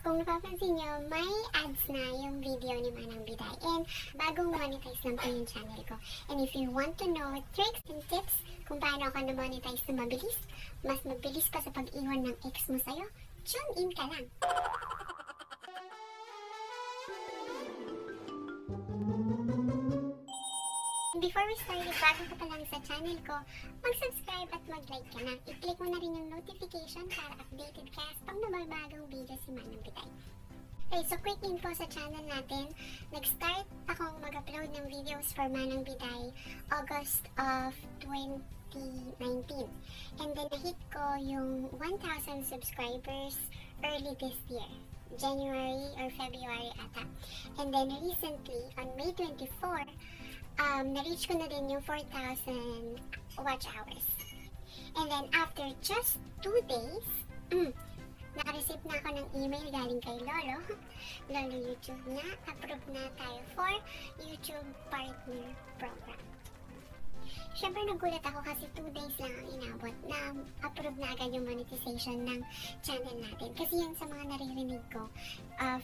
Kung napapansin nyo, may ads na yung video ni Manang Biday. And bagong monetize lang po yung channel ko. And if you want to know tricks and tips kung paano ako na-monetize na mabilis, mas mabilis pa sa pag-iwan ng ex mo sa'yo, tune in ka lang. Before we start, bago ka pa lang sa channel ko, mag-subscribe at mag-like ka na. I-click mo na rin yung notification para updated ka pag nababagong video si Manang Biday. Okay, so quick info sa channel natin. Nag-start akong mag-upload ng videos for Manang Biday August of 2019. And then na-hit ko yung 1,000 subscribers early this year. January or February ata. And then recently, on May 24, na-reach ko na din yung 4,000 watch hours. And then after just 2 days, naka-receive na ako ng email galing kay Lolo. Lolo YouTube na, approve na tayo for YouTube Partner Program. Siyempre nagulat ako kasi 2 days lang ang inabot na approve na agad yung monetization ng channel natin. Kasi yan sa mga naririnig ko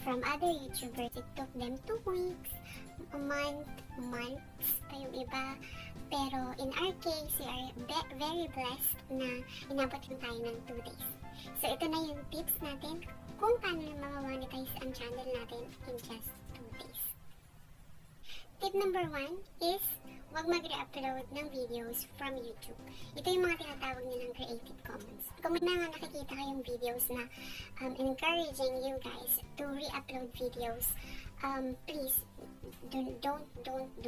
from other YouTubers, it took them 2 weeks, a month, months pa yung iba. Pero in our case, we are very blessed na inabot lang tayo ng 2 days. So ito na yung tips natin kung paano ma-monetize ang channel natin in just 2 days. Tip number 1 is huwag mag-re-upload ng videos from YouTube. Ito yung mga tinatawag nilang Creative Commons. Kung may mga nakikita kayong videos na encouraging you guys to re-upload videos, please, don't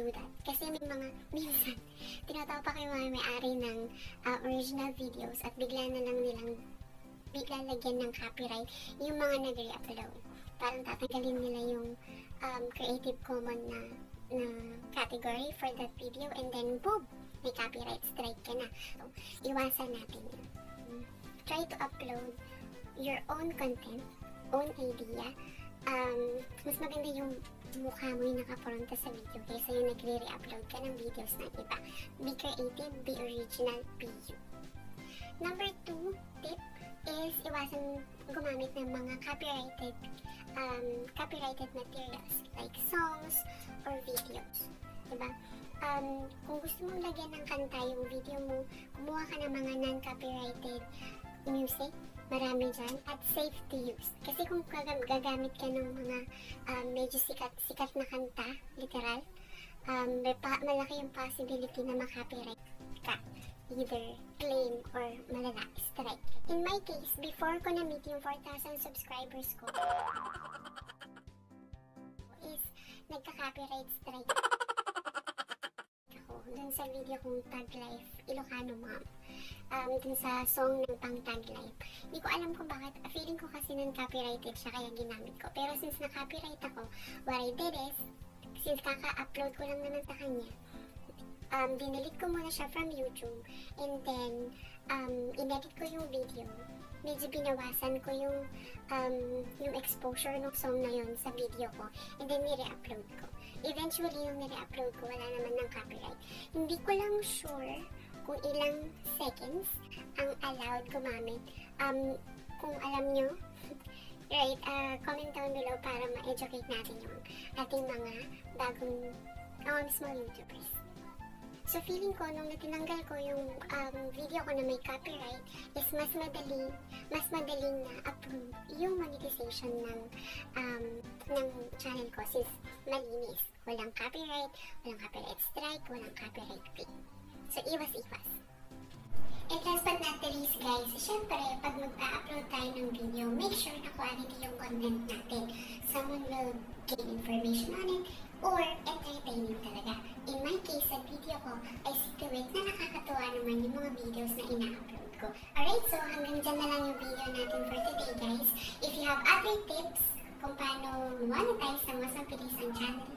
do that. Kasi may mga, minsan, tinatapak yung mga may-ari ng original videos at bigla na lang nilang lagyan ng copyright yung mga nag-re-upload. Parang tatanggalin nila yung Creative Commons na category for that video and then boom, may copyright strike ka na. So, iwasan natin yun. Try to upload your own content, own idea. Mas maganda yung mukha mo yung nakaporunta sa video kaysa yung nagre-re-upload ka ng videos ng iba. Be creative, be original, be you. Number 2 tip is iwasan gumamit ng mga copyrighted materials like songs or videos. Diba? Kung gusto mong lagyan ng kanta yung video mo, kumuha ka ng mga non-copyrighted music, marami dyan, at safe to use. Kasi kung gagamit ka ng mga medyo sikat na kanta, literal, malaki yung possibility na ma-copyright ka. Either claim or malala, strike. In my case, before ko na-meet yung 4,000 subscribers ko, is nagka-copyright strike ako dun sa video kong Tag Life, Ilocano Mom. Dun sa song ng pang Tag Life. Hindi ko alam kung bakit, feeling ko kasi non-copyrighted siya kaya ginamit ko. Pero since na-copyright ako, what I did is, since kaka-upload ko lang naman sa kanya, dinilit ko muna siya from YouTube and then inedit ko yung video. Medyo binawasan ko yung exposure ng song na yun sa video ko and then nire-upload ko. Eventually yung nire-upload ko wala naman ng copyright. Hindi ko lang sure kung ilang seconds ang allowed gumamit. Kung alam nyo, right, comment down below para ma-educate natin yung ating mga bagong small YouTubers. So feeling ko, nung natinanggal ko yung video ko na may copyright, is mas madaling na approve yung monetization ng channel ko since malinis. Walang copyright strike, walang copyright claim. So iwas-iwas. And last but not the least guys, syempre pag mag-upload tayo ng video, make sure na quality yung content natin. Someone will gain information on it or entertaining talaga. In my case, sa video ko, I see to it na nakakatuwa naman yung mga videos na ina-upload ko. Alright, so hanggang dyan na lang yung video natin for today guys. If you have other tips kung paano monetize ang mas mabilis ang channel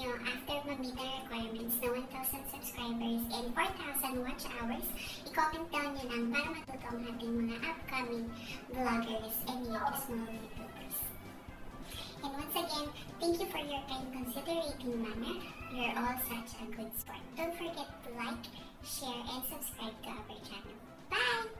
nyo after mag-meet ang requirements na 1,000 subscribers and 4,000 watch hours, i-comment down nyo lang para matuto ang ating mga upcoming vloggers and small YouTubers. And once again, thank you for your kind considerating manner. You're all such a good sport. Don't forget to like, share, and subscribe to our channel. Bye!